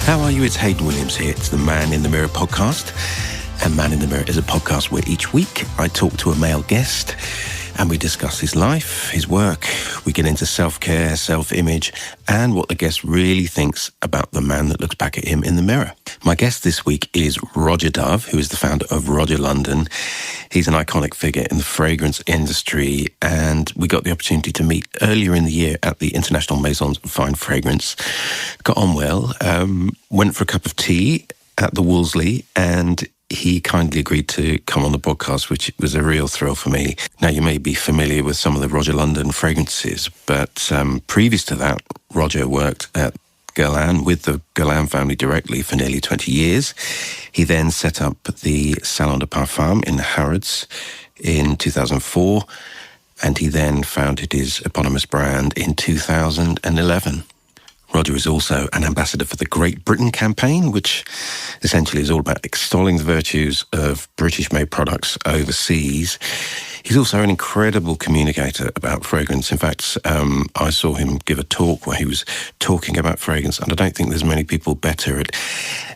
How are you? It's Hayden Williams here. It's the Man in the Mirror podcast. And Man in the Mirror is a podcast where each week I talk to a male guest and we discuss his life, his work. We get into self-care, self-image, and what the guest really thinks about the man that looks back at him in the mirror. My guest this week is Roja Dove, who is the founder of Roja London. He's an iconic figure in the fragrance industry, and we got the opportunity to meet earlier in the year at the International Maisons of Fine Fragrance. Got on well, went for a cup of tea at the Wolseley, and he kindly agreed to come on the podcast, which was a real thrill for me. Now, you may be familiar with some of the Roja London fragrances, but previous to that, Roja worked at Guerlain with the Guerlain family directly for nearly 20 years. He then set up the Salon de Parfums in Harrods in 2004, and he then founded his eponymous brand in 2011. Roja is also an ambassador for the Great Britain campaign, which essentially is all about extolling the virtues of British-made products overseas. He's also an incredible communicator about fragrance. In fact, I saw him give a talk where he was talking about fragrance, and I don't think there's many people better at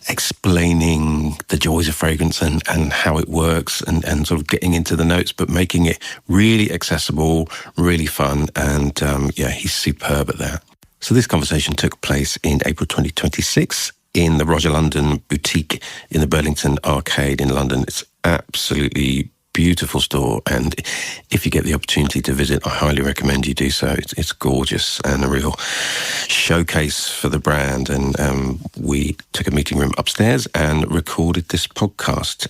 explaining the joys of fragrance and how it works and sort of getting into the notes, but making it really accessible, really fun, and he's superb at that. So this conversation took place in April 2026 in the Roja London boutique in the Burlington Arcade in London. It's absolutely beautiful store, and if you get the opportunity to visit, I highly recommend you do so. It's gorgeous and a real showcase for the brand, and we took a meeting room upstairs and recorded this podcast.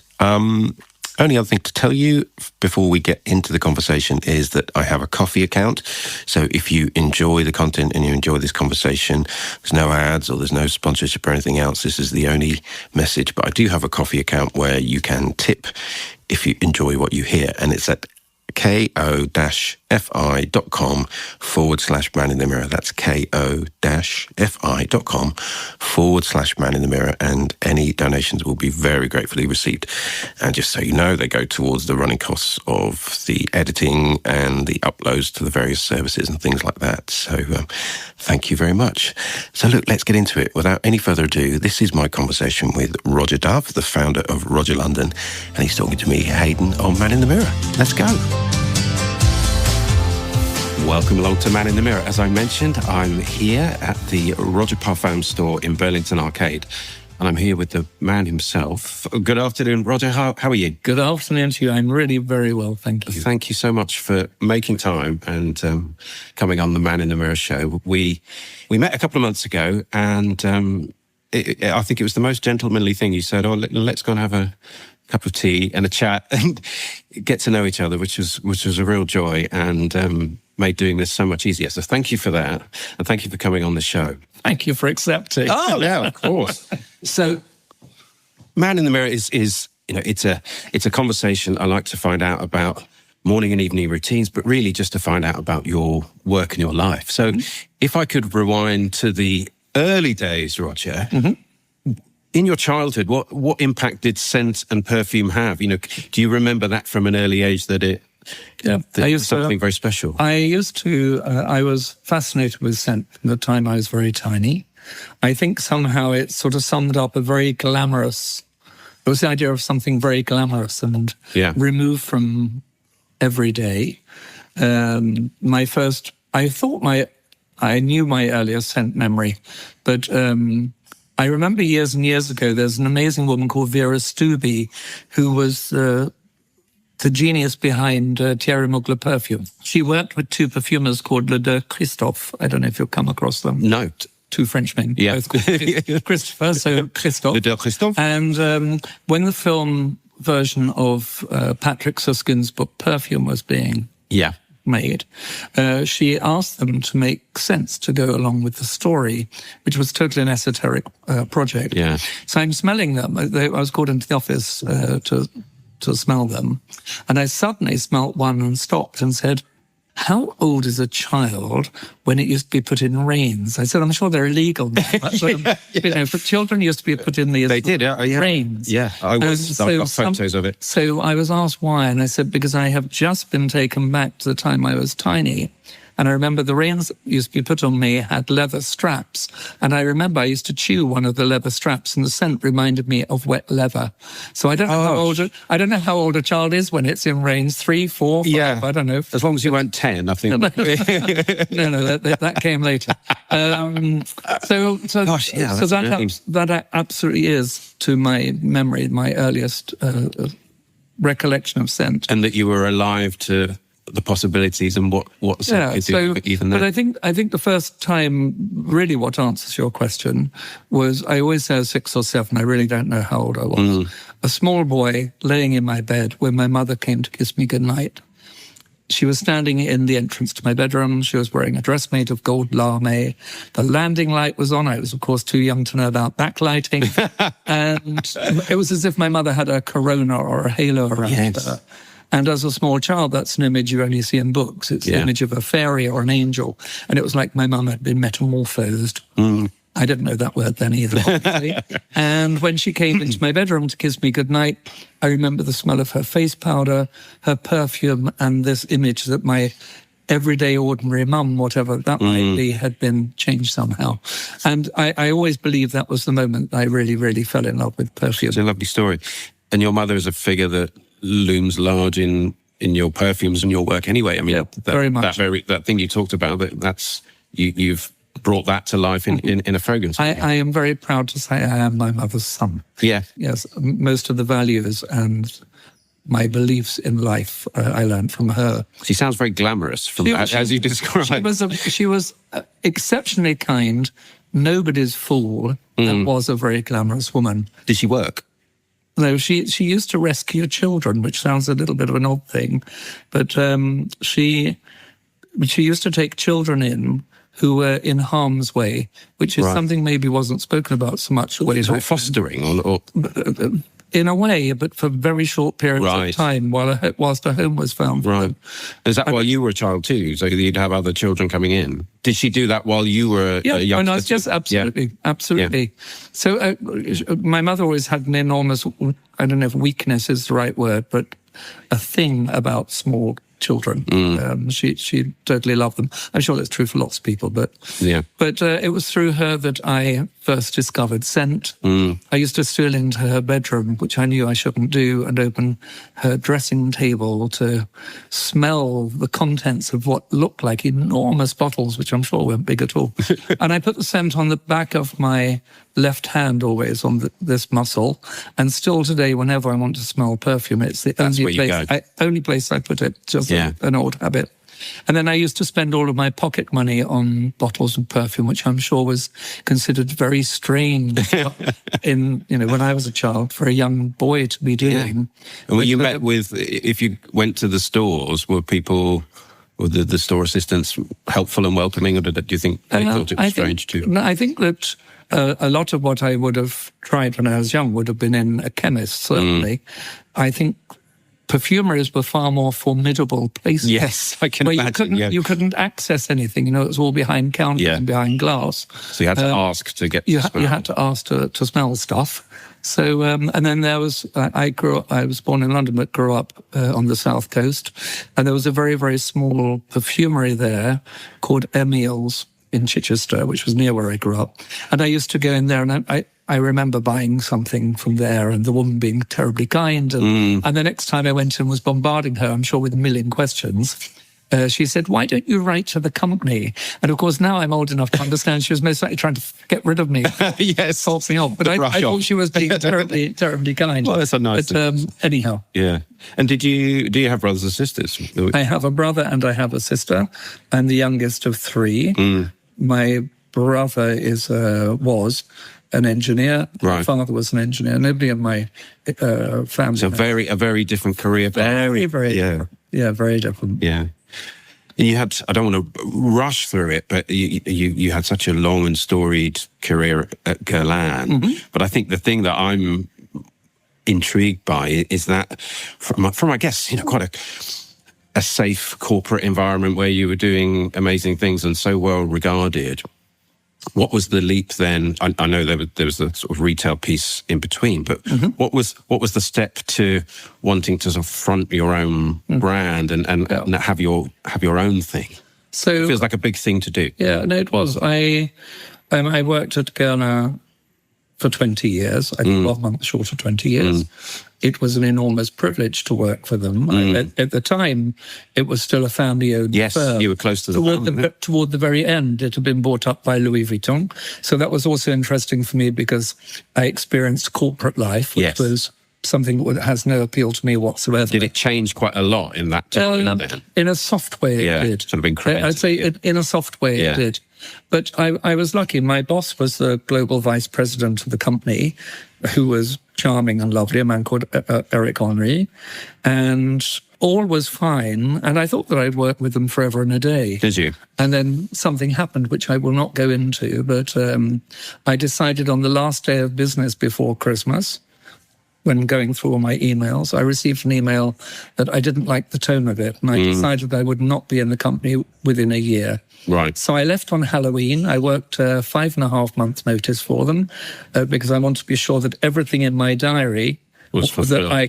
Only other thing to tell you before we get into the conversation is that I have a coffee account. So if you enjoy the content and you enjoy this conversation, there's no ads or there's no sponsorship or anything else. This is the only message. But I do have a coffee account where you can tip if you enjoy what you hear. And it's at ko-fi.com/man in the mirror. That's ko-fi.com/man in the mirror. And any donations will be very gratefully received. And just so you know, they go towards the running costs of the editing and the uploads to the various services and things like that. So thank you very much. So look, let's get into it. Without any further ado, this is my conversation with Roja Dove, the founder of Roja London. And he's talking to me, Hayden, on Man in the Mirror. Let's go. Welcome along to Man in the Mirror. As I mentioned, I'm here at the Roja Parfums store in Burlington Arcade, and I'm here with the man himself. Good afternoon, Roja. How are you? Good afternoon to you. I'm really very well, thank you. Thank you so much for making time and coming on the Man in the Mirror show. We met a couple of months ago, and I think it was the most gentlemanly thing. You said, let's go and have a cup of tea and a chat and get to know each other, which was a real joy, and made doing this so much easier. So thank you for that, and thank you for coming on the show. Thank you for accepting. Oh, yeah, of course. So, Man in the Mirror is it's a conversation I like to find out about morning and evening routines, but really just to find out about your work and your life. So, if I could rewind to the early days, Roja. Mm-hmm. In your childhood, what impact did scent and perfume have? Do you remember that from an early age that it was something very special? I was fascinated with scent from the time I was very tiny. I think somehow it sort of summed up a very glamorous, it was the idea of something very glamorous and removed from everyday. I knew my earliest scent memory, but I remember years and years ago, there's an amazing woman called Vera Stubbe, who was the genius behind Thierry Mugler perfume. She worked with two perfumers called Le Deux Christophe. I don't know if you've come across them. No. Two Frenchmen, both called Christopher, so Christophe. Le Deux Christophe. And when the film version of Patrick Süskind's book Perfume was being made, she asked them to make scents to go along with the story, which was totally an esoteric project. Yeah. So I'm smelling them. I was called into the office to smell them, and I suddenly smelt one and stopped and said, "How old is a child when it used to be put in rains?" I said, "I'm sure they're illegal now, but but children used to be put in these rains." Yeah, I've got photos of it. So I was asked why, and I said, because I have just been taken back to the time I was tiny, And I remember the reins that used to be put on me had leather straps. And I remember I used to chew one of the leather straps, and the scent reminded me of wet leather. So I don't know how old a child is when it's in reins, 3, 4, 5, Yeah. I don't know. As long as you weren't 10, I think. No, that came later. Gosh, yeah, so that's that absolutely is, to my memory, my earliest recollection of scent. And that you were alive to the possibilities and what scent could do even then. But I think the first time, really what answers your question, was, I always say I was 6 or 7, I really don't know how old I was. A small boy laying in my bed when my mother came to kiss me goodnight. She was standing in the entrance to my bedroom. She was wearing a dress made of gold lame. The landing light was on. I was, of course, too young to know about backlighting. And it was as if my mother had a corona or a halo around her. And as a small child, that's an image you only see in books. It's the image of a fairy or an angel. And it was like my mum had been metamorphosed. I didn't know that word then either, obviously. And when she came into my bedroom to kiss me goodnight, I remember the smell of her face powder, her perfume, and this image that my everyday, ordinary mum, whatever that might be, had been changed somehow. And I always believed that was the moment I really, really fell in love with perfume. It's a lovely story. And your mother is a figure that looms large in your perfumes and your work anyway. I mean, very much. That thing you talked about, that's you've brought that to life in a fragrance. I am very proud to say I am my mother's son. Yeah. Yes, most of the values and my beliefs in life I learned from her. She sounds very glamorous, as you described. She was exceptionally kind, nobody's fool, and was a very glamorous woman. Did she work? No, she used to rescue children, which sounds a little bit of an odd thing, but she used to take children in who were in harm's way, which is something maybe wasn't spoken about so much. Sort of fostering, or in a way, but for very short periods of time whilst a home was found. Right. Is that while you were a child too? So you'd have other children coming in? Did she do that while you were a young child? Yes, absolutely. Yeah. So my mother always had an enormous, I don't know if weakness is the right word, but a thing about small children. She totally loved them. I'm sure that's true for lots of people, but it was through her that I first discovered scent. I used to steal into her bedroom, which I knew I shouldn't do, and open her dressing table to smell the contents of what looked like enormous bottles, which I'm sure weren't big at all. And I put the scent on the back of my left hand, always on this muscle, and still today, whenever I want to smell perfume, it's the only place I put it, just an old habit. And then I used to spend all of my pocket money on bottles of perfume, which I'm sure was considered very strange when I was a child, for a young boy to be doing. And when you met with, if you went to the stores, were the store assistants helpful and welcoming, or do you think they thought it was strange too? No, I think that a lot of what I would have tried when I was young would have been in a chemist, certainly. I think perfumeries were far more formidable places. Yes, I can imagine. You couldn't access anything. It was all behind counters and behind glass. So you had to ask to get. You had to ask to smell stuff. So and then there was. I was born in London, but grew up on the south coast, and there was a very, very small perfumery there called Emile's in Chichester, which was near where I grew up. And I used to go in there, and I remember buying something from there, and the woman being terribly kind. And the next time I went and was bombarding her, I'm sure with a million questions, she said, "Why don't you write to the company?" And of course, now I'm old enough to understand she was most likely trying to get rid of me. Yes. Talk me off. But I thought she was being terribly, terribly kind. Well, that's a nice thing. Anyhow. Yeah. And do you have brothers and sisters? I have a brother and I have a sister. I'm the youngest of 3. My brother was an engineer. My father was an engineer. Nobody in my family. So a very different career. Very, very different. Yeah, very different. Yeah. And you had, I don't want to rush through it, but you had such a long and storied career at Guerlain. But I think the thing that I'm intrigued by is that from I guess, quite a safe corporate environment where you were doing amazing things and so well regarded. What was the leap then? I know there was a sort of retail piece in between, but what was the step to wanting to sort of front your own brand and have your own thing? So It feels like a big thing to do. yeah, no, it was. I worked at Guerlain for 20 years. I think 12 months short of 20 years. It was an enormous privilege to work for them. At the time, it was still a family-owned firm. You were close to the Toward the very end, it had been bought up by Louis Vuitton. So that was also interesting for me because I experienced corporate life, which was something that has no appeal to me whatsoever. Did it change quite a lot in that time? In a soft way, it did. Sort of incremental. I'd say in a soft way, it did. But I was lucky. My boss was the global vice president of the company, who was charming and lovely, a man called Eric Henry. And all was fine. And I thought that I'd work with them forever and a day. Did you? And then something happened, which I will not go into. But I decided on the last day of business before Christmas, when going through all my emails, I received an email that I didn't like the tone of it. And I decided I would not be in the company within a year. Right. So I left on Halloween. I worked 5.5 months notice for them because I wanted to be sure that everything in my diary was fulfilled. I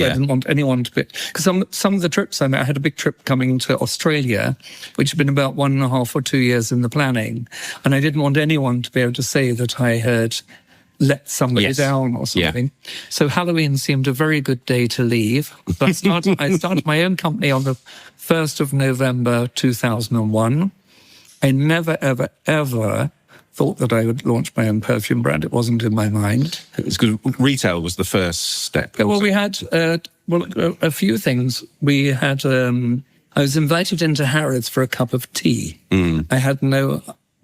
didn't want anyone to be... Because some of the trips I had a big trip coming to Australia, which had been about 1.5 or 2 years in the planning. And I didn't want anyone to be able to say that I had let somebody down or something. Yeah. So Halloween seemed a very good day to leave. But I started my own company on the 1st of November 2001. I never, ever, ever thought that I would launch my own perfume brand. It wasn't in my mind. It's because retail was the first step. Well, we had a few things. We had... I was invited into Harrods for a cup of tea. I had no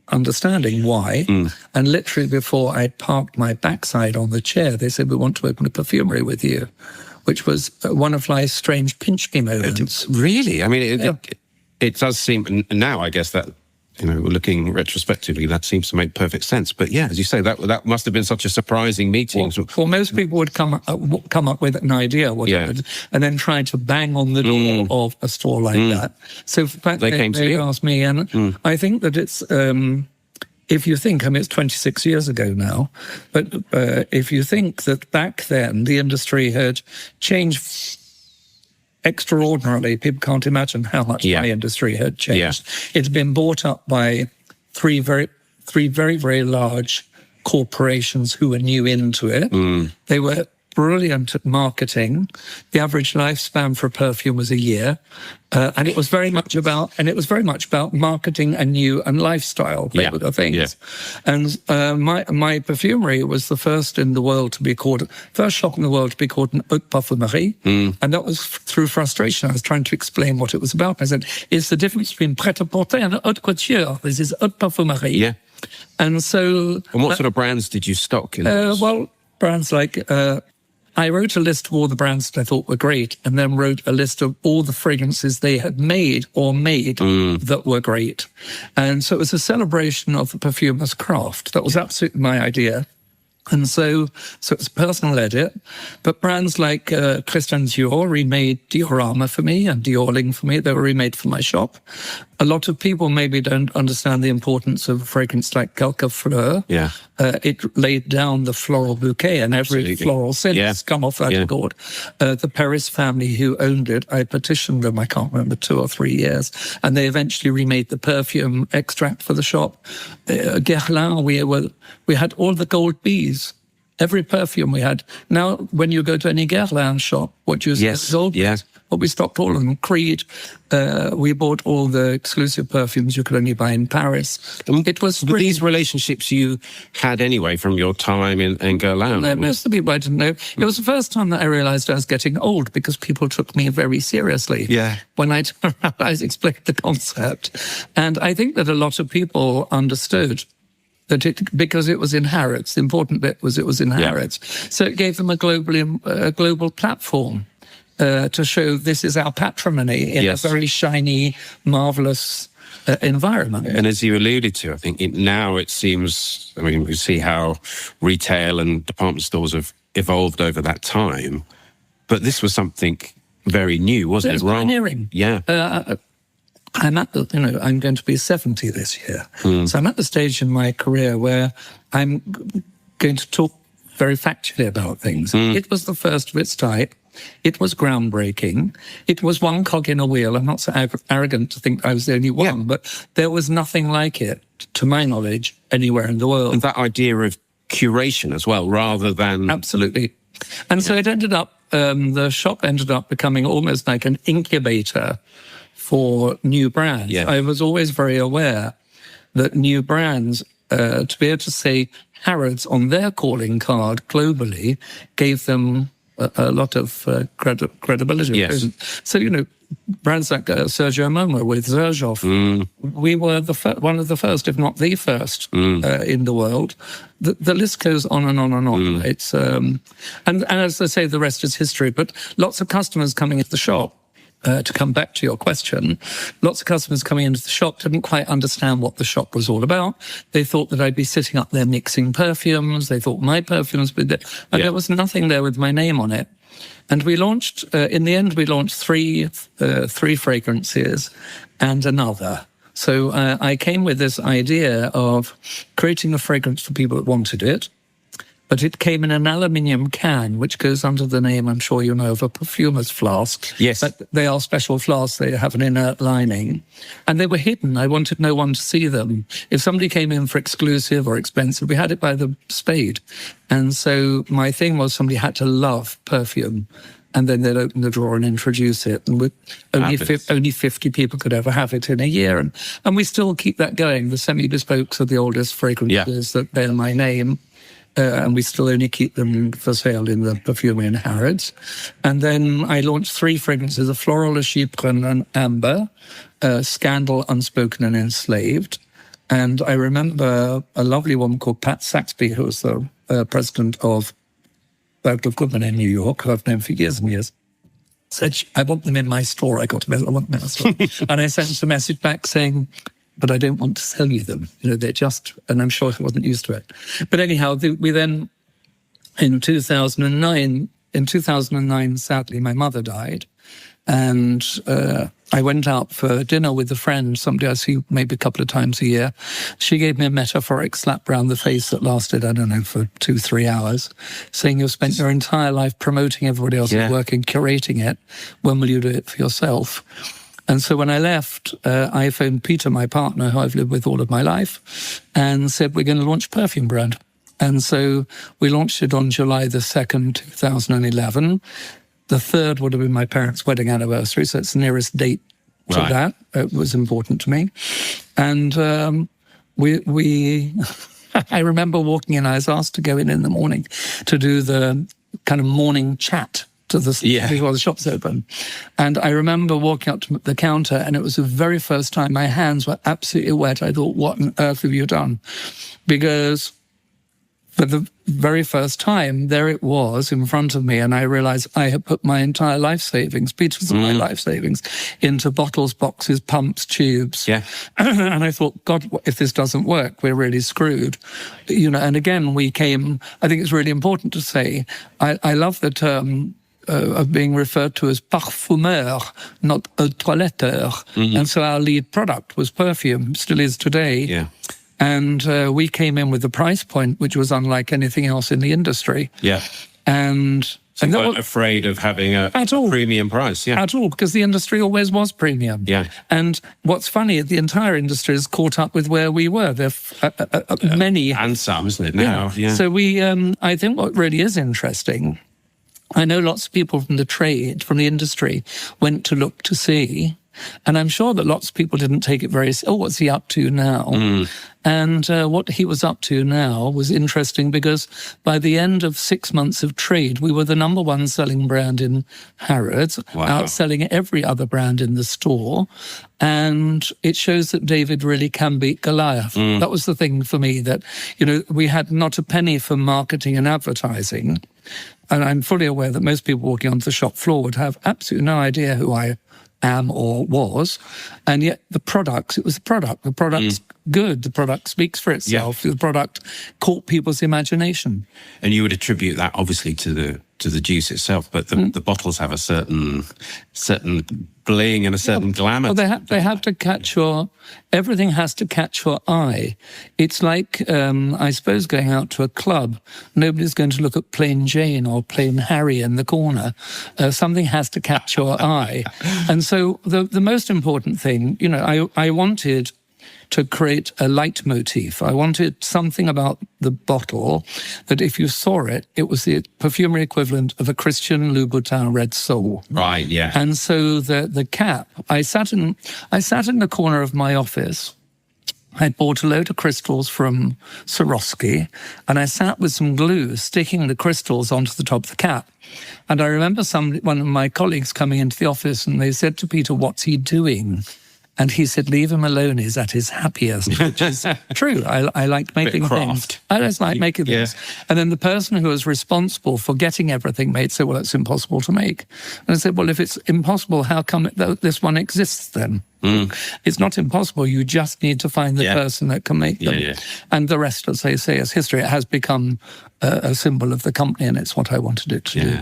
understanding why. And literally before I parked my backside on the chair, they said, we want to open a perfumery with you, which was one of life's strange pinch me moments. Really? I mean, it does seem, now I guess that, looking retrospectively, that seems to make perfect sense. But yeah, as you say, that must have been such a surprising meeting. Well, most people would come up with an idea, and then try to bang on the door of a store like that. So they asked me, and I think that it's, if you think, it's 26 years ago now, but if you think that back then the industry had changed extraordinarily, people can't imagine how much my industry had changed. It's been bought up by three very, very large corporations who were new into it. They were brilliant at marketing. The average lifespan for a perfume was a year, and it was very much about marketing and lifestyle things. And my perfumery was the first shop in the world to be called an haute parfumerie, and that was through frustration. I was trying to explain what it was about. I said, it's the difference between prêt-à-porter and haute couture. This is haute parfumerie. Yeah. And so... And what sort of brands did you stock in? Brands like... I wrote a list of all the brands that I thought were great, and then wrote a list of all the fragrances they had made that were great. And so it was a celebration of the perfumer's craft. That was absolutely my idea. And so it's a personal edit. But brands like Christian Dior remade Diorama for me and Diorling for me. They were remade for my shop. A lot of people maybe don't understand the importance of a fragrance like Quelques Fleurs. Yeah. It laid down the floral bouquet, and every floral scent has come off that record. The Paris family who owned it, I petitioned them, I can't remember, 2 or 3 years, and they eventually remade the perfume extract for the shop. Guerlain, we had all the gold bees. Every perfume we had. Now, when you go to any Guerlain shop, what you see is gold. Yes. But we stocked all of them. Creed. We bought all the exclusive perfumes you could only buy in Paris. It was these relationships you had anyway from your time in Guerlain. Most of the people I didn't know. It was the first time that I realized I was getting old because people took me very seriously. Yeah. When I explained the concept. And I think that a lot of people understood that because it was in Harrods. The important bit was it was in Harrods. So it gave them a global platform. To show this is our patrimony in a very shiny, marvellous environment. And as you alluded to, I think now it seems, we see how retail and department stores have evolved over that time, but this was something very new, wasn't it? Pioneering. Yeah. I'm at I'm going to be 70 this year. So I'm at the stage in my career where I'm going to talk very factually about things. It was the first of its type. It was groundbreaking. It was one cog in a wheel. I'm not so arrogant to think I was the only one, but there was nothing like it, to my knowledge, anywhere in the world. And that idea of curation as well, rather than... Absolutely. And so it ended up, the shop ended up becoming almost like an incubator for new brands. Yeah. I was always very aware that new brands, to be able to say Harrods on their calling card globally, gave them a lot of credibility. Yes. So, brands like Sergio Momo with Xerjoff, we were one of the first, if not the first, in the world. The list goes on and on and on. It's and as I say, the rest is history. But lots of customers coming into the shop. To come back to your question, lots of customers coming into the shop didn't quite understand what the shop was all about. They thought that I'd be sitting up there mixing perfumes. They thought my perfumes would be there. And there was nothing there with my name on it. And we launched, in the end, we launched three fragrances and another. So I came with this idea of creating a fragrance for people that wanted it. But it came in an aluminium can, which goes under the name, I'm sure you know, of a perfumer's flask. Yes. But they are special flasks. They have an inert lining. And they were hidden. I wanted no one to see them. If somebody came in for exclusive or expensive, we had it by the spade. And so my thing was somebody had to love perfume. And then they'd open the drawer and introduce it. And only 50 people could ever have it in a year. And we still keep that going. The semi-bespokes are the oldest fragrances that bear my name. And we still only keep them for sale in the perfumery in Harrods. And then I launched 3 fragrances, a floral, a chypre, and an amber, Scandal, Unspoken, and Enslaved. And I remember a lovely woman called Pat Saxby, who was the president of Berkeley Goodman in New York, who I've known for years and years, said, I want them in my store. I want them in my store. And I sent a message back saying, but I don't want to sell you them. They're just, and I'm sure he wasn't used to it. But anyhow, we then, in 2009, sadly, my mother died. And I went out for dinner with a friend, somebody I see maybe a couple of times a year. She gave me a metaphoric slap round the face that lasted, I don't know, for 2-3 hours, saying you've spent your entire life promoting everybody else's work and curating it. When will you do it for yourself? And so when I left, I phoned Peter, my partner, who I've lived with all of my life, and said, we're going to launch a perfume brand. And so we launched it on July the 2nd, 2011. The 3rd would have been my parents' wedding anniversary, so it's the nearest date to that. It was important to me. And we I remember walking in, I was asked to go in the morning to do the kind of morning chat before the shop's open. And I remember walking up to the counter, and it was the very first time my hands were absolutely wet. I thought, what on earth have you done? Because for the very first time, there it was in front of me, and I realized I had put my entire life savings, Peter's my life savings, into bottles, boxes, pumps, tubes. Yeah. And I thought, God, if this doesn't work, we're really screwed. And again, I think it's really important to say, I love the term of being referred to as parfumeur, not a toiletteur. And so our lead product was perfume, still is today. Yeah. And we came in with a price point which was unlike anything else in the industry. Yeah. And you weren't afraid of having a premium price. Yeah. At all, because the industry always was premium. Yeah. And what's funny, the entire industry has caught up with where we were. There are many. And some, isn't it, now? Yeah. So I think what really is interesting, I know lots of people from the trade, from the industry, went to look to see. And I'm sure that lots of people didn't take it what's he up to now? And what he was up to now was interesting because by the end of 6 months of trade, we were the number 1 selling brand in Harrods, outselling every other brand in the store. And it shows that David really can beat Goliath. That was the thing for me, that, we had not a penny for marketing and advertising. And I'm fully aware that most people walking onto the shop floor would have absolutely no idea who I am or was, and yet it was the product's good, the product speaks for itself, the product caught people's imagination. And you would attribute that obviously to the juice itself, but the bottles have a certain bling and a certain glamour. Well, they have to catch everything has to catch your eye. It's like, I suppose, going out to a club. Nobody's going to look at Plain Jane or Plain Harry in the corner. Something has to catch your eye. And so the most important thing, I wanted to create a leitmotif. I wanted something about the bottle that if you saw it, it was the perfumery equivalent of a Christian Louboutin Red Soul. Right, yeah. And so the cap, I sat in the corner of my office. I bought a load of crystals from Swarovski, and I sat with some glue sticking the crystals onto the top of the cap. And I remember one of my colleagues coming into the office, and they said to Peter, "What's he doing?" And he said, "Leave him alone, he's at his happiest," which is true. I like making things. I just like making things. And then the person who was responsible for getting everything made said, "Well, it's impossible to make." And I said, "Well, if it's impossible, how come this one exists then?" It's not impossible. You just need to find the person that can make them. And the rest, as they say, is history. It has become a symbol of the company, and it's what I wanted it to do.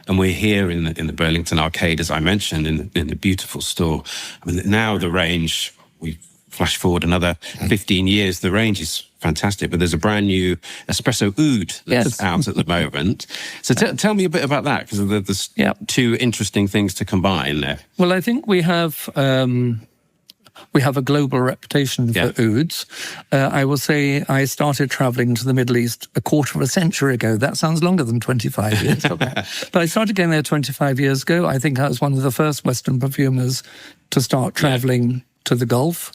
And we're here in the Burlington Arcade, as I mentioned, in the beautiful store. I mean, now the range, we flash forward another 15 years, the range is fantastic, but there's a brand new espresso oud that's out at the moment. So tell me a bit about that, because there's two interesting things to combine there. Well, I think we have a global reputation for ouds. I will say I started traveling to the Middle East a quarter of a century ago. That sounds longer than 25 years. But I started going there 25 years ago. I think I was one of the first Western perfumers to start traveling to the Gulf.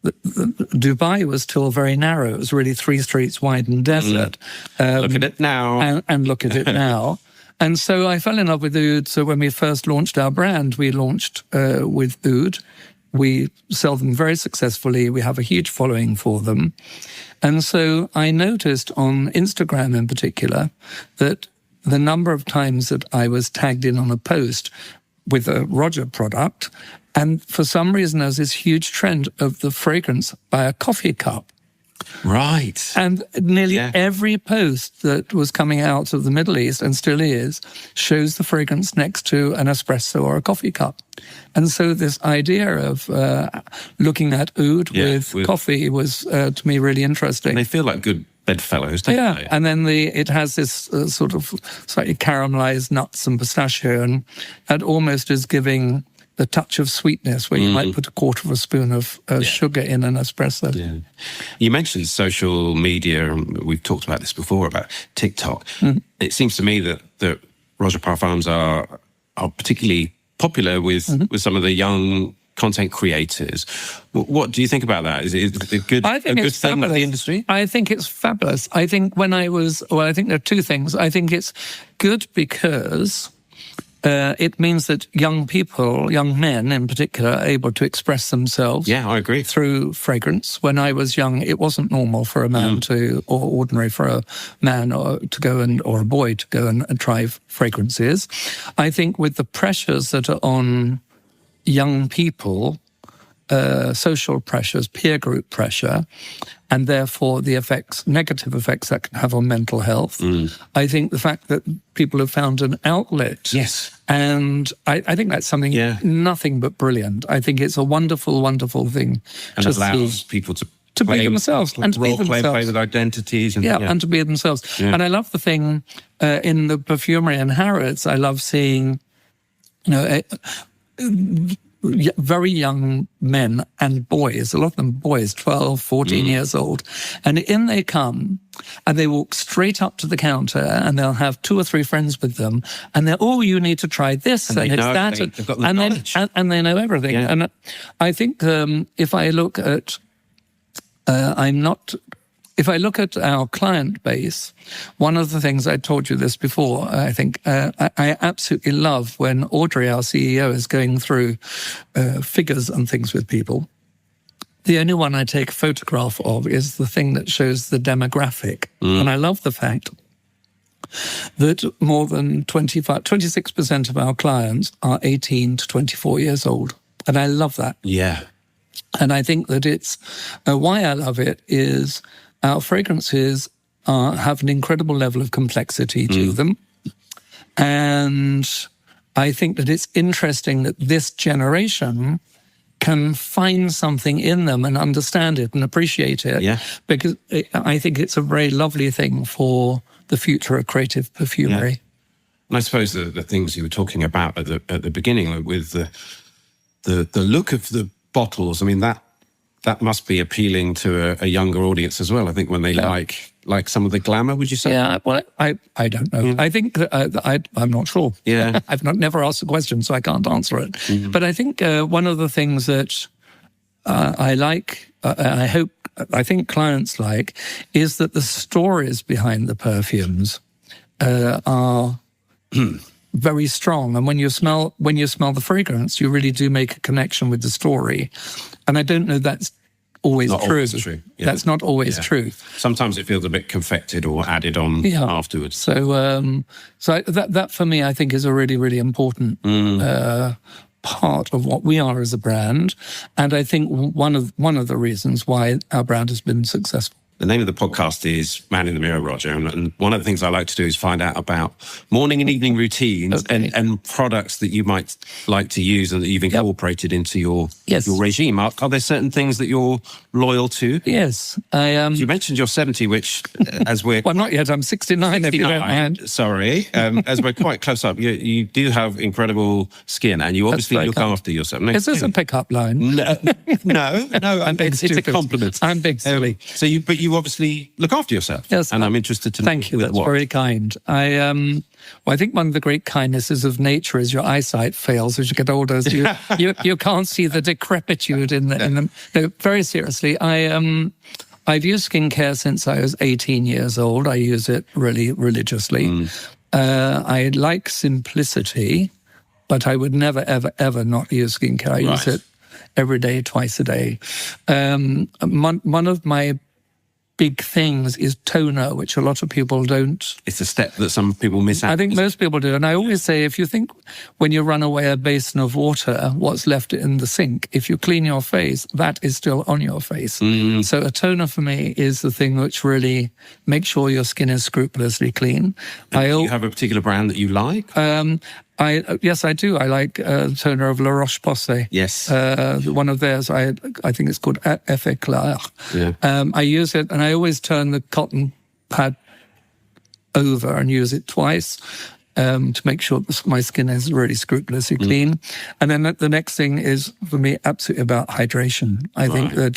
Dubai was still very narrow. It was really 3 streets wide and desert. Look at it now. And look at it now. And so I fell in love with oud. So when we first launched our brand, we launched with oud. We sell them very successfully. We have a huge following for them. And so I noticed on Instagram in particular that the number of times that I was tagged in on a post with a Roja product, and for some reason there's this huge trend of the fragrance by a coffee cup. Right. And nearly every post that was coming out of the Middle East, and still is, shows the fragrance next to an espresso or a coffee cup. And so this idea of looking at oud with coffee was, to me, really interesting. And they feel like good bedfellows, don't they? And then it has this sort of slightly caramelized nuts and pistachio, and that almost is giving the touch of sweetness, where you might put a quarter of a spoon of sugar in an espresso. Yeah. You mentioned social media, and we've talked about this before, about TikTok. It seems to me that Roja Parfums are particularly popular with some of the young content creators. What do you think about that? Is it a good thing for the industry? I think it's fabulous. I think I think there are two things. I think it's good because it means that young people, young men in particular, are able to express themselves. Yeah, I agree. Through fragrance. When I was young, it wasn't normal for a man or ordinary for a man to go or a boy to go and try fragrances. I think with the pressures that are on young people, social pressures, peer group pressure, and therefore the negative effects that can have on mental health. I think the fact that people have found an outlet. Yes. And I think that's something nothing but brilliant. I think it's a wonderful, wonderful thing. And allows people to be themselves and to be themselves. Play with identities. And to be themselves. Yeah. And I love the thing in the perfumery and Harrods, I love seeing, very young men and boys, a lot of them boys, 12, 14 years old. And in they come, and they walk straight up to the counter, and they'll have 2 or 3 friends with them, and they're, you need to try this, and it's that. They've got the knowledge. And they know everything. Yeah. And I think if I look at, if I look at our client base, one of the things, I told you this before, I think I absolutely love when Audrey, our CEO, is going through figures and things with people. The only one I take a photograph of is the thing that shows the demographic. And I love the fact that more than 26% of our clients are 18 to 24 years old. And I love that. Yeah. And I think that it's, why I love it is our fragrances have an incredible level of complexity to them. And I think that it's interesting that this generation can find something in them and understand it and appreciate it. Yeah. Because I think it's a very lovely thing for the future of creative perfumery. Yeah. And I suppose the things you were talking about at the beginning with the look of the bottles, I mean, that must be appealing to a younger audience as well. I think when they like some of the glamour, would you say? Yeah, well, I don't know. I think I'm not sure. Yeah. I've never asked the question, so I can't answer it. But I think one of the things that I like, I think clients like, is that the stories behind the perfumes are very strong. And when you smell the fragrance, you really do make a connection with the story. And I don't know that's always Not true. always true. Yeah. That's not always true. Sometimes it feels a bit confected or added on afterwards. So, that for me, I think, is a really, really important part of what we are as a brand, and I think one of the reasons why our brand has been successful. The name of the podcast is Man in the Mirror, Roger, and one of the things I like to do is find out about morning and evening routines and products that you might like to use and that you've incorporated into your regime. Are there certain things that you're loyal to? Yes. You mentioned you're 70, which, as we're... Well, not yet. I'm 69, if you don't mind. Sorry. As we're quite close up, you do have incredible skin, and you obviously look after yourself. Is this a pickup line? No. It's a compliment. I'm big silly. But you obviously look after yourself. Yes. And I'm interested to know. Thank you. That's very kind. I think one of the great kindnesses of nature is your eyesight fails as you get older. So you can't see the decrepitude in them. No, very seriously, I've used skincare since I was 18 years old. I use it really religiously. I like simplicity, but I would never, ever, ever not use skincare. I use it every day, twice a day. One of my big things is toner, which a lot of people don't. It's a step that some people miss out. I think most people do. And I always say, if you think when you run away a basin of water, what's left in the sink, if you clean your face, that is still on your face. So a toner for me is the thing which really makes sure your skin is scrupulously clean. Do you have a particular brand that you like? Yes, I do. I like toner of La Roche-Posay. Yes. One of theirs, I think it's called Effet Clair. Yeah. I use it, and I always turn the cotton pad over and use it twice to make sure my skin is really scrupulously clean. And then the next thing is, for me, absolutely about hydration. I think that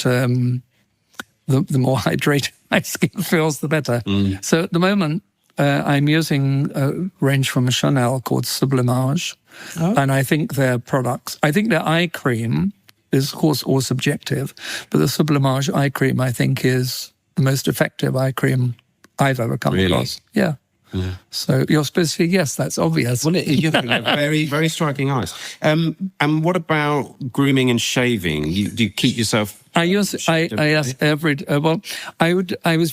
the more hydrated my skin feels, the better. So at the moment, I'm using a range from Chanel called Sublimage. And I think their products, I think their eye cream is, of course, all subjective, but the Sublimage eye cream, I think, is the most effective eye cream I've ever come across. Yeah. So you're supposed to say, yes, that's obvious. Well, you have very, very striking eyes. And what about grooming and shaving? Do you keep yourself... I was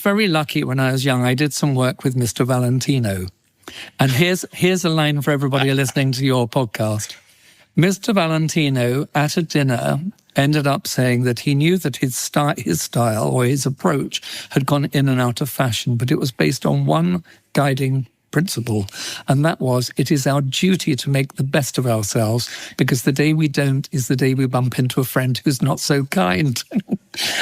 very lucky when I was young. I did some work with Mr. Valentino. And here's a line for everybody listening to your podcast. Mr. Valentino, at a dinner, ended up saying that he knew that his style or his approach had gone in and out of fashion, but it was based on one guiding principle, and that was, it is our duty to make the best of ourselves, because the day we don't is the day we bump into a friend who's not so kind.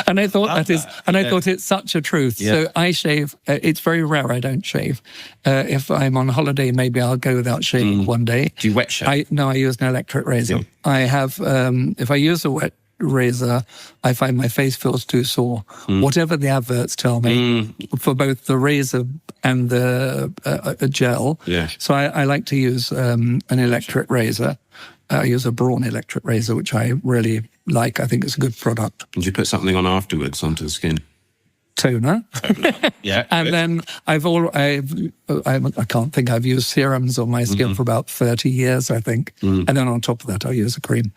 And I thought I thought it's such a truth. Yeah. So I shave. It's very rare I don't shave. If I'm on holiday, maybe I'll go without shaving one day. Do you wet shave? No, I use an electric razor. Yeah. I have, if I use a wet razor, I find my face feels too sore. Whatever the adverts tell me, for both the razor and the gel. Yeah. So I like to use an electric razor. I use a Braun electric razor, which I really like. I think it's a good product. And you put something on afterwards onto the skin? Toner. Yeah. And then I can't think, I've used serums on my skin for about 30 years, I think. And then on top of that, I use a cream.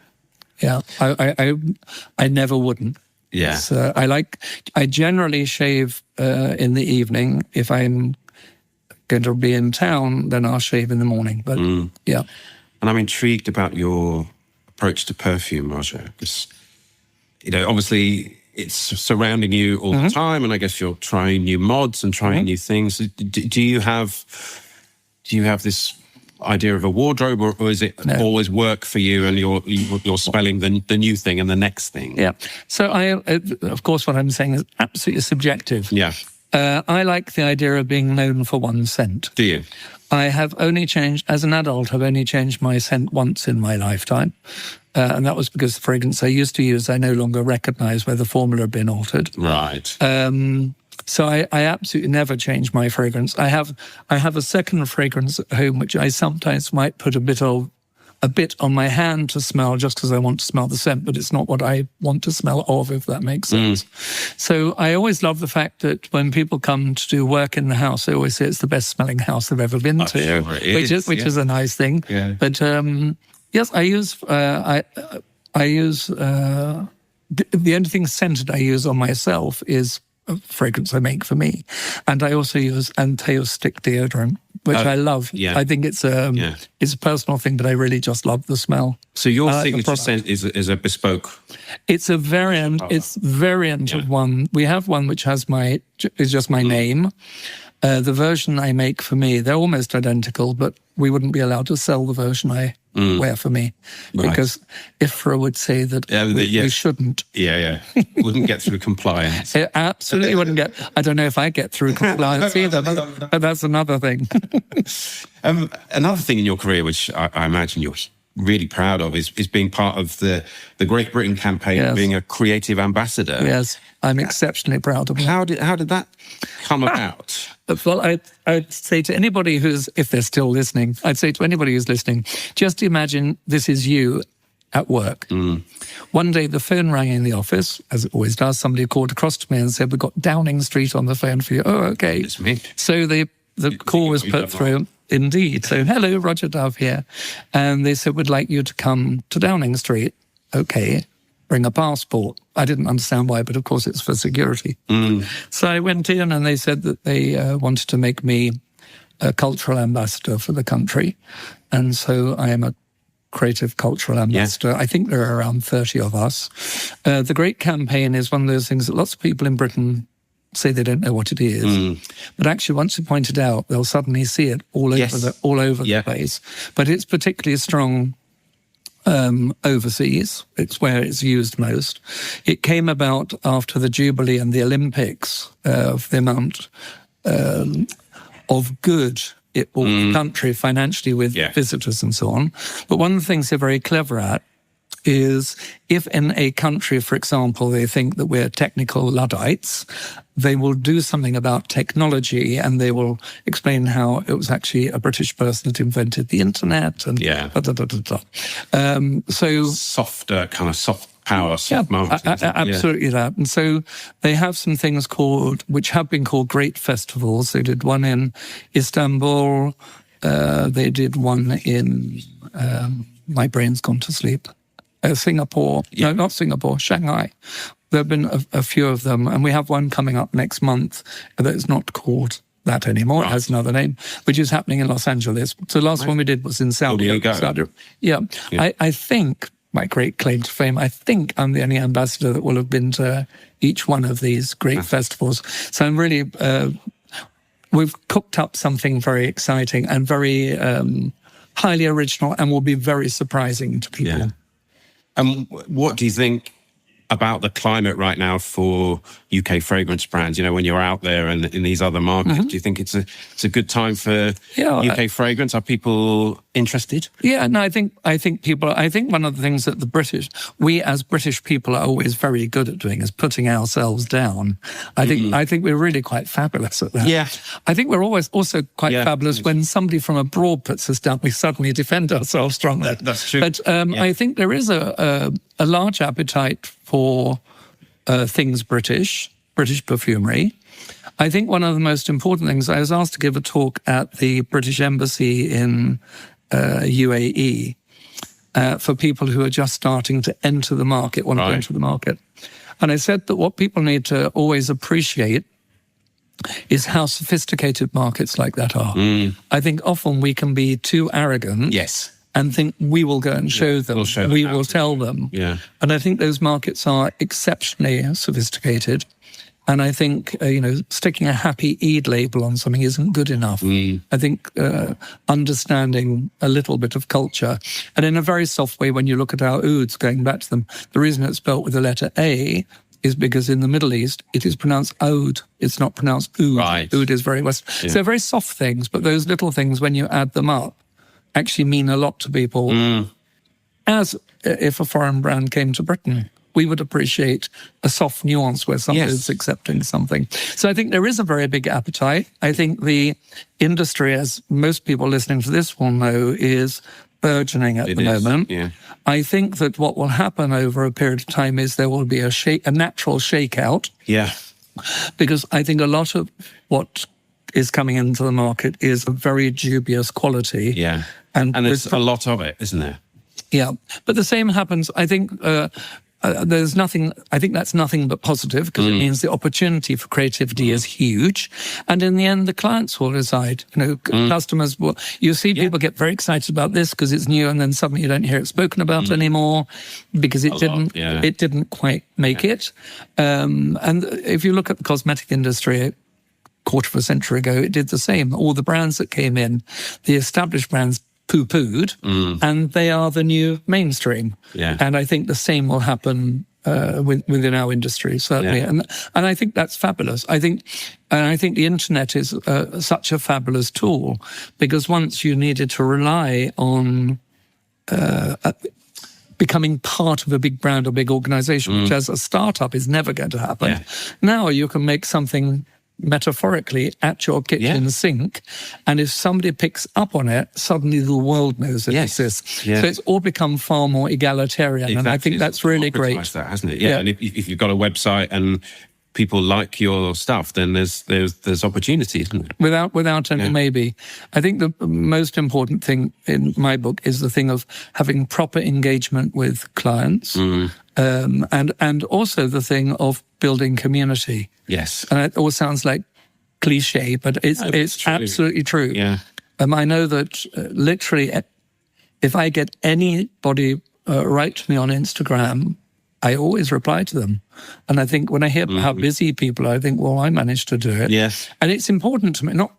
Yeah, I never wouldn't. Yeah. So I generally shave in the evening. If I'm going to be in town, then I'll shave in the morning. But yeah. And I'm intrigued about your approach to perfume, Roger, because, obviously it's surrounding you all the time, and I guess you're trying new mods and trying new things. Do you have this idea of a wardrobe, or is it always work for you, and you're smelling the new thing and the next thing? Yeah. So of course, what I'm saying is absolutely subjective. Yeah. I like the idea of being known for one scent. Do you? I have only changed, as an adult, I've only changed my scent once in my lifetime. And that was because the fragrance I used to use, I no longer recognise where the formula had been altered. Right. So I absolutely never change my fragrance. I have a second fragrance at home, which I sometimes might put a bit on my hand to smell just because I want to smell the scent, but it's not what I want to smell of, if that makes sense. So I always love the fact that when people come to do work in the house, they always say it's the best smelling house they've ever been to, sure which is a nice thing. Yeah. But yes, I use the only thing scented I use on myself is a fragrance I make for me, and I also use Anteo stick deodorant, which I love. Yeah. I think it's a personal thing, but I really just love the smell. So your signature scent is a bespoke. It's a variant. It's variant of one. We have one which is just my name. The version I make for me, they're almost identical, but we wouldn't be allowed to sell the version I wear for me, because IFRA would say that we shouldn't. Yeah. Wouldn't get through compliance. It absolutely wouldn't get. I don't know if I get through compliance either, but that's another thing. Another thing in your career, which I imagine you're really proud of, is being part of the Great Britain campaign, being a creative ambassador. Yes, I'm exceptionally proud of it. How did that come about? Well, I'd say to anybody if they're still listening, I'd say to anybody who's listening, just imagine this is you at work. One day the phone rang in the office, as it always does. Somebody called across to me and said, "We've got Downing Street on the phone for you." Oh, okay. It's me. So the call was put through. Indeed. So, hello, Roja Dove here. And they said, "We'd like you to come to Downing Street." Okay, bring a passport. I didn't understand why, but of course it's for security. So I went in and they said that they wanted to make me a cultural ambassador for the country. And so I am a creative cultural ambassador. Yeah. I think there are around 30 of us. The Great Campaign is one of those things that lots of people in Britain say they don't know what it is. But actually, once you point it out, they'll suddenly see it all over the place. But it's particularly strong overseas. It's where it's used most. It came about after the Jubilee and the Olympics, of the amount of good it brought the country financially with visitors and so on. But one of the things they're very clever at is if in a country, for example, they think that we're technical Luddites, they will do something about technology and they will explain how it was actually a British person that invented the internet and so softer, kind of soft power, soft marketing. Absolutely that. And so they have some things which have been called great festivals. They did one in Istanbul. They did one in, my brain's gone to sleep. Singapore. No, not Singapore, Shanghai. There have been a few of them, and we have one coming up next month that is not called that anymore. It has another name, which is happening in Los Angeles. So the last one we did was in Saudi. Yeah. I think, my great claim to fame, I think I'm the only ambassador that will have been to each one of these great festivals. So I'm really, we've cooked up something very exciting and very highly original and will be very surprising to people. Yeah. And what do you think about the climate right now for UK fragrance brands? You know, when you're out there and in these other markets, do you think it's a good time for UK fragrance? Are people interested? Yeah, no, I think one of the things that we as British people are always very good at doing is putting ourselves down. I think we're really quite fabulous at that. Yeah. I think we're always also quite fabulous when somebody from abroad puts us down, we suddenly defend ourselves strongly. That's true. But I think there is a large appetite for things British perfumery. I think one of the most important things, I was asked to give a talk at the British Embassy in UAE for people who are just starting to enter the market, want to enter the market. And I said that what people need to always appreciate is how sophisticated markets like that are. I think often we can be too arrogant and think we will go and show them, we'll show them we how will to tell them. Yeah. And I think those markets are exceptionally sophisticated. And I think, sticking a Happy Eid label on something isn't good enough. I think understanding a little bit of culture, and in a very soft way, when you look at our ouds, going back to them, the reason it's spelt with the letter A is because in the Middle East, it is pronounced oud. It's not pronounced oud. Right. Oud is very Western. So very soft things, but those little things, when you add them up, actually mean a lot to people. As if a foreign brand came to Britain, we would appreciate a soft nuance where somebody is accepting something. So I think there is a very big appetite. I think the industry, as most people listening to this will know, is burgeoning at the moment. Yeah. I think that what will happen over a period of time is there will be a natural shakeout. Yeah. Because I think a lot of what is coming into the market is of very dubious quality. Yeah. And there's a lot of it, isn't there? Yeah. But the same happens, I think... there's nothing, I think that's nothing but positive, because it means the opportunity for creativity is huge. And in the end, the clients will decide. Customers will, you see people get very excited about this because it's new, and then suddenly you don't hear it spoken about anymore because it didn't quite make it. And if you look at the cosmetic industry, a quarter of a century ago, it did the same. All the brands that came in, the established brands, poo-pooed, and they are the new mainstream. Yeah. And I think the same will happen within our industry, certainly. Yeah. And I think that's fabulous. I think the internet is such a fabulous tool, because once you needed to rely on becoming part of a big brand or big organization, which as a startup is never going to happen. Yeah. Now you can make something metaphorically at your kitchen sink, and if somebody picks up on it, suddenly the world knows it exists. So it's all become far more egalitarian. Exactly. And I think that's really great. That, hasn't it? Yeah. And if you've got a website and people like your stuff, then there's opportunity, isn't it? Without any maybe. I think the most important thing in my book is the thing of having proper engagement with clients, and also the thing of building community. Yes. And it all sounds like cliche, but it's absolutely true. Yeah. I know that literally, if I get anybody write to me on Instagram, I always reply to them. And I think when I hear how busy people are, I think, well, I managed to do it. Yes. And it's important to me, not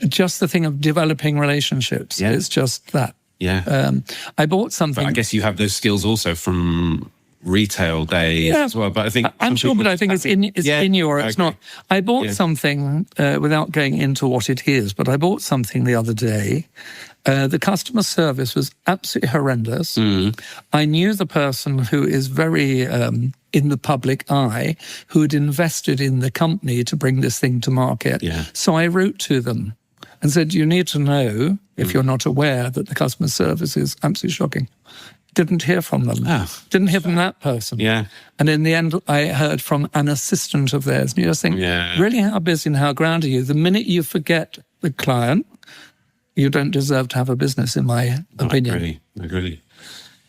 just the thing of developing relationships. Yeah. It's just that. Yeah. I bought something. But I guess you have those skills also from retail days as well. But I think I'm sure, but I think it's in you or it's not. I bought something without going into what it is, but I bought something the other day. The customer service was absolutely horrendous. I knew the person who is very in the public eye, who had invested in the company to bring this thing to market. Yeah. So I wrote to them and said, you need to know, if you're not aware, that the customer service is absolutely shocking. Didn't hear from them. Didn't hear from that person. Yeah. And in the end, I heard from an assistant of theirs. And you just think, really, how busy and how grand are you? The minute you forget the client, you don't deserve to have a business, in my opinion. I agree.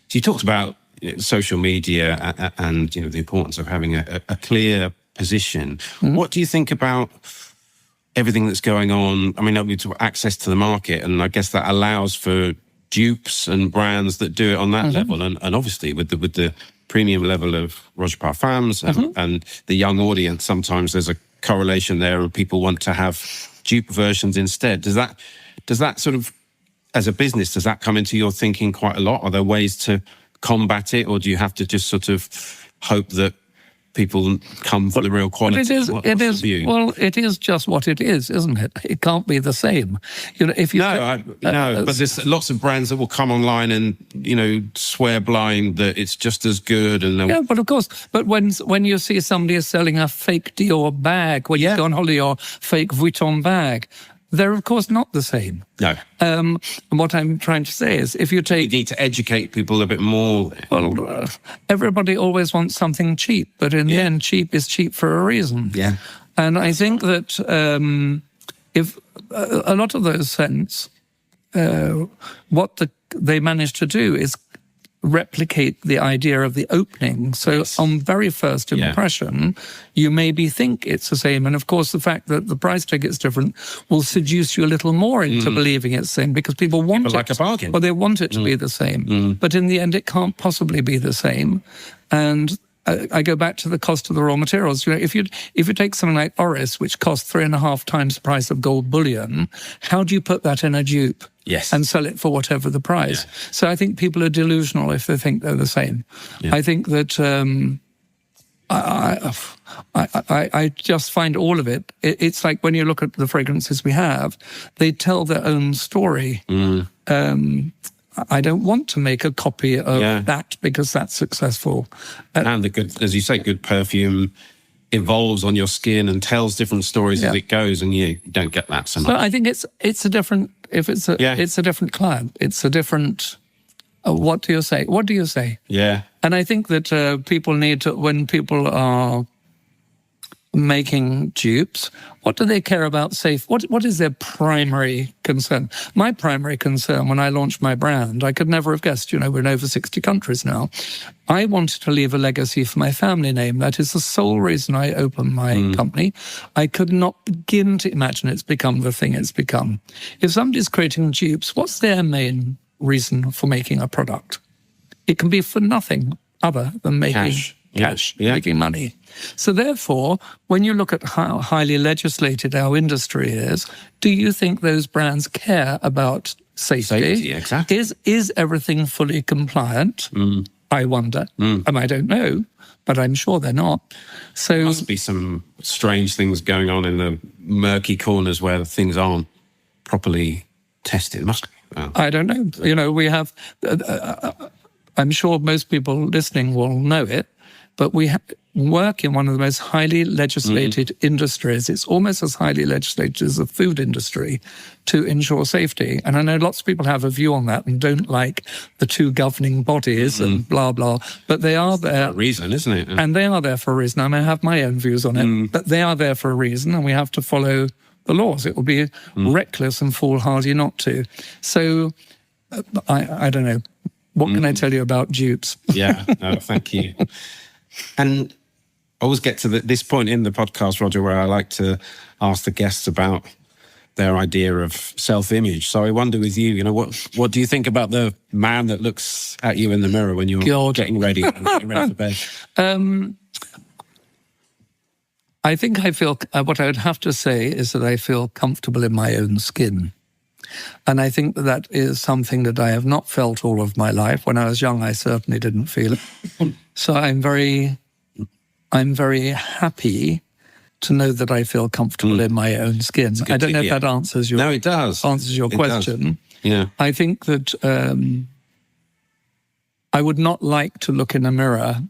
So you talked about social media and the importance of having a clear position. What do you think about everything that's going on? I mean, to access to the market, and I guess that allows for dupes and brands that do it on that level, and obviously with the premium level of Roja Parfums and the young audience, sometimes there's a correlation there, and people want to have dupe versions instead. Does that sort of, as a business, does that come into your thinking quite a lot? Are there ways to combat it, or do you have to just sort of hope that people come for the real quality? It is just what it is, isn't it? It can't be the same. But there's lots of brands that will come online and swear blind that it's just as good. And but of course. But when you see somebody is selling a fake Dior bag, when you go on holiday, or fake Vuitton bag, they're, of course, not the same. No. And what I'm trying to say is, if you need to educate people a bit more. Well, everybody always wants something cheap, but in the end, cheap is cheap for a reason. Yeah. And I think that if a lot of those scents, what they manage to do is replicate the idea of the opening. So on very first impression, you maybe think it's the same. And of course, the fact that the price tag is different will seduce you a little more into believing it's the same, because people want it like a bargain. Well, they want it to be the same. But in the end, it can't possibly be the same. And I go back to the cost of the raw materials. You know, if you take something like Oris, which costs 3.5 times the price of gold bullion, how do you put that in a dupe? Yes. And sell it for whatever the price. Yeah. So I think people are delusional if they think they're the same. Yeah. I think that I just find all of it. It's like when you look at the fragrances we have, they tell their own story. I don't want to make a copy of that because that's successful. And the good, as you say, good perfume evolves on your skin and tells different stories as it goes, and you don't get that so much. So I think it's a different. If it's a different client. It's a different. What do you say? What do you say? Yeah. And I think that people need to, when people are making dupes, what do they care about safe? What is their primary concern? My primary concern when I launched my brand, I could never have guessed, you know, we're in over 60 countries now. I wanted to leave a legacy for my family name. That is the sole reason I opened my company. I could not begin to imagine it's become the thing it's become. If somebody's creating dupes, what's their main reason for making a product? It can be for nothing other than making cash, making money. So therefore, when you look at how highly legislated our industry is, do you think those brands care about safety? Exactly. Is everything fully compliant? I wonder. And I don't know, but I'm sure they're not. So there must be some strange things going on in the murky corners where things aren't properly tested. Must be. Well, I don't know. You know, we have... I'm sure most people listening will know it, but we work in one of the most highly legislated industries. It's almost as highly legislated as the food industry to ensure safety. And I know lots of people have a view on that and don't like the two governing bodies and blah, blah. But they are there. For a reason, isn't it? And they are there for a reason. I mean, I have my own views on it, but they are there for a reason, and we have to follow the laws. It would be reckless and foolhardy not to. So I don't know. What can I tell you about dupes? No, thank you. And I always get to this point in the podcast, Roger, where I like to ask the guests about their idea of self-image. So I wonder with you, you know, what do you think about the man that looks at you in the mirror when you're getting ready for bed? I think I feel, what I would have to say is that I feel comfortable in my own skin. And I think that is something that I have not felt all of my life. When I was young, I certainly didn't feel it. So I'm very happy to know that I feel comfortable in my own skin. I don't know if that answers your it does. Answers your question. Does. Yeah. I think that I would not like to look in a mirror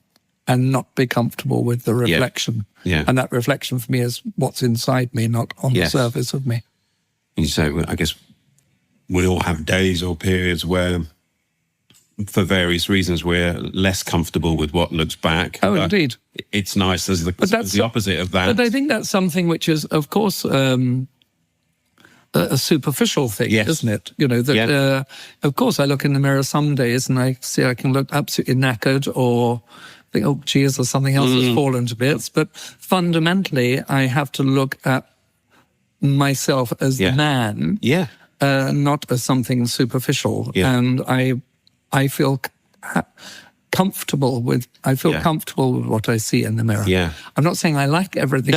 and not be comfortable with the reflection. Yeah. And that reflection for me is what's inside me, not on the surface of me. You say, well, I guess we all have days or periods where, for various reasons, we're less comfortable with what looks back. Oh, indeed. It's nice as the opposite of that. But I think that's something which is, of course, a superficial thing, isn't it? You know, that, of course, I look in the mirror some days and I see I can look absolutely knackered or think, oh, geez, or something else has fallen to bits. But fundamentally, I have to look at myself as the man. Yeah. Not as something superficial, and I feel comfortable with. I feel comfortable with what I see in the mirror. Yeah, I'm not saying I like everything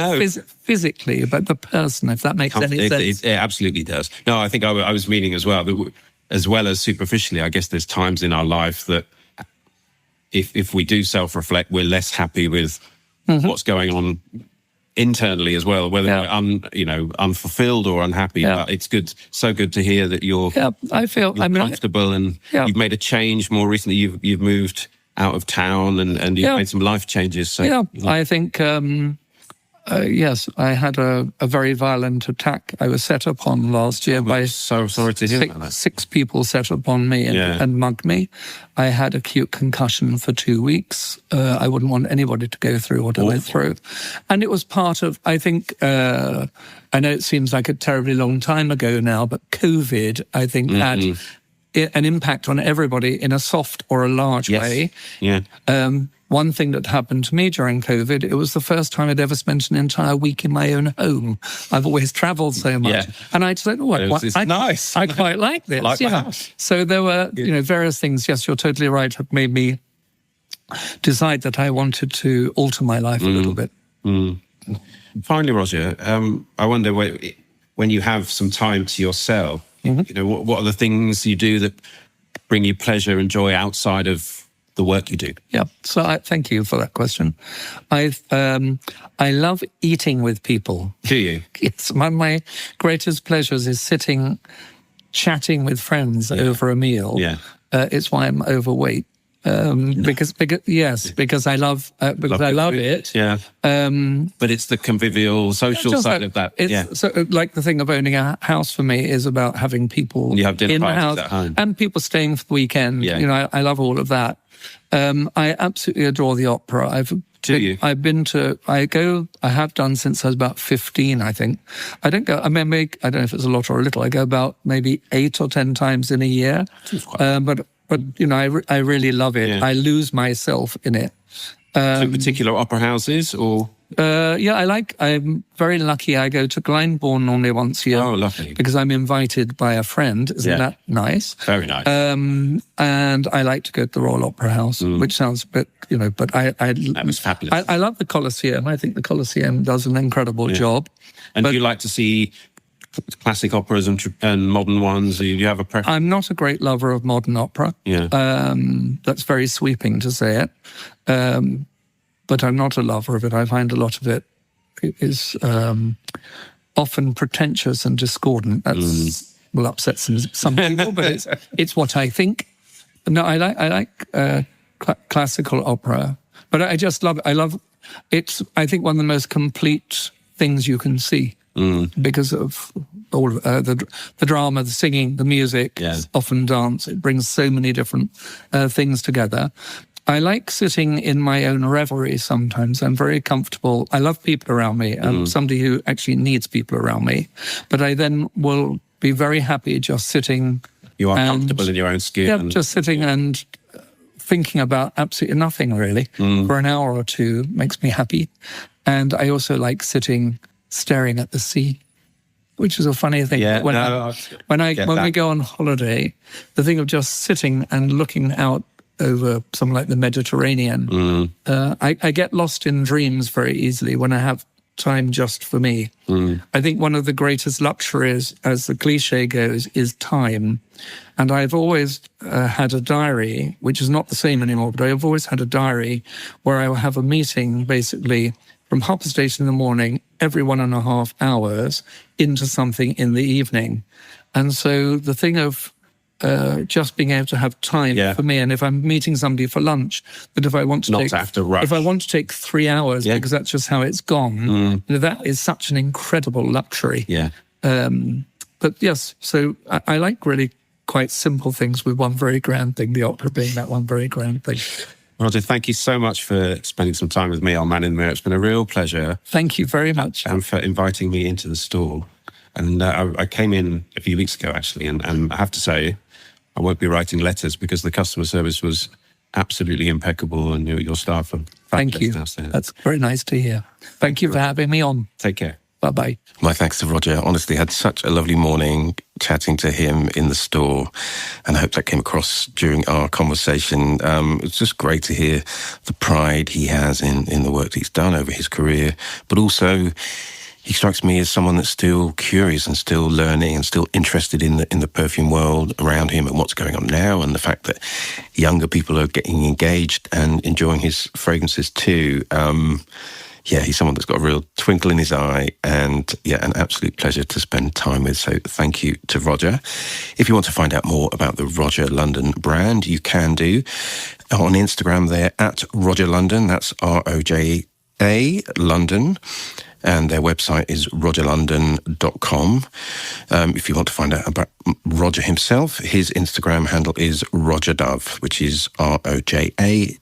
physically, but the person, if that makes any sense. It absolutely does. No, I think I was meaning as well as superficially. I guess there's times in our life that if we do self-reflect, we're less happy with what's going on internally as well, whether we're unfulfilled or unhappy. But it's so good to hear that you're comfortable and you've made a change more recently. You've moved out of town and you've made some life changes. So I think yes, I had a very violent attack. I was set upon last year by so sorry to hear that. 6 people set upon me and mugged me. I had acute concussion for 2 weeks. I wouldn't want anybody to go through what I went through. And it was part of, I think, I know it seems like a terribly long time ago now, but COVID, I think, had an impact on everybody in a soft or a large way. Yeah. One thing that happened to me during COVID, it was the first time I'd ever spent an entire week in my own home. I've always travelled so much. Yeah. And I said, nice. I quite like this. Like the house. So there were, various things, yes, you're totally right, have made me decide that I wanted to alter my life a little bit. Finally, Roja, I wonder when you have some time to yourself, what are the things you do that bring you pleasure and joy outside of the work you do? Yeah, so thank you for that question. I love eating with people. Do you? It's one of my greatest pleasures is sitting, chatting with friends over a meal. Yeah. It's why I'm overweight. Because I love it. Yeah. But it's the convivial, social side of that. So, like the thing of owning a house for me is about having people you have dinner in the parties house at home. and people staying for the weekend. Yeah. I love all of that. I absolutely adore the opera. I have done since I was about 15, I think. I don't know if it's a lot or a little. I go about maybe 8 or 10 times in a year. But I really love it. Yeah. I lose myself in it. So particular opera houses or? I'm very lucky. I go to Glyndebourne normally once a year. Oh, lovely. Because I'm invited by a friend. Isn't that nice? Very nice. And I like to go to the Royal Opera House, which sounds a bit, but that was fabulous. I love the Colosseum. I think the Colosseum does an incredible job. And do you like to see classic operas and modern ones? Do you have a preference? I'm not a great lover of modern opera. Yeah. That's very sweeping to say it. But I'm not a lover of it. I find a lot of it is often pretentious and discordant. That will upset some people, but it's what I think. No, I like classical opera, but I just love. I love. It's I think one of the most complete things you can see. Because of all of, the drama, the singing, the music, often dance. It brings so many different things together. I like sitting in my own reverie sometimes. I'm very comfortable. I love people around me. I'm somebody who actually needs people around me. But I then will be very happy just sitting. You are comfortable in your own skin. Yeah, just sitting and thinking about absolutely nothing, really. For an hour or two makes me happy. And I also like sitting staring at the sea, which is a funny thing. Yeah, when we go on holiday, the thing of just sitting and looking out over something like the Mediterranean, I get lost in dreams very easily when I have time just for me. I think one of the greatest luxuries, as the cliche goes, is time. And I've always had a diary, which is not the same anymore, but I've always had a diary where I will have a meeting basically from 8:30 in the morning, every 1.5 hours, into something in the evening. And so the thing of just being able to have time for me, and if I'm meeting somebody for lunch, that if I want to if I want to take 3 hours, because that's just how it's gone, that is such an incredible luxury. Yeah. But yes, so I like really quite simple things with one very grand thing, the opera being that one very grand thing. Roja, thank you so much for spending some time with me on Man in the Mirror. It's been a real pleasure. Thank you very much. And for inviting me into the store. And I came in a few weeks ago, actually, and I have to say, I won't be writing letters because the customer service was absolutely impeccable and your staff are fabulous. Thank you. Downstairs. That's very nice to hear. Thank you for having me on. Take care. Bye-bye. My thanks to Roja. Honestly, had such a lovely morning chatting to him in the store, and I hope that came across during our conversation. It's just great to hear the pride he has in the work that he's done over his career, but also he strikes me as someone that's still curious and still learning and still interested in the perfume world around him and what's going on now, and the fact that younger people are getting engaged and enjoying his fragrances too. He's someone that's got a real twinkle in his eye, and an absolute pleasure to spend time with. So thank you to Roja. If you want to find out more about the Roja London brand, you can do on Instagram there at Roja London. That's ROJA London. And their website is rojalondon.com. If you want to find out about Roja himself, his Instagram handle is Roja Dove, which is ROJADOVE.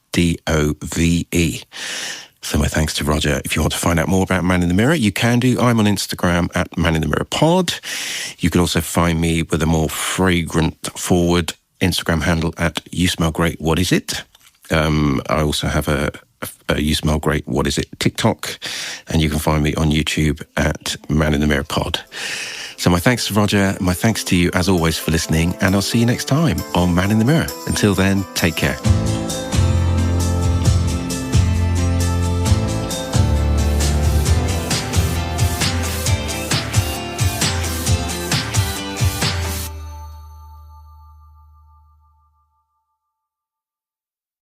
So my thanks to Roja. If you want to find out more about Man in the Mirror, you can do. I'm on Instagram at Man in the Mirror Pod. You can also find me with a more fragrant forward Instagram handle at You Smell Great, What Is It? I also have a You Smell Great, What Is It TikTok, and you can find me on YouTube at Man in the Mirror Pod. So my thanks to Roja, my thanks to you as always for listening, and I'll see you next time on Man in the Mirror. Until then, take care.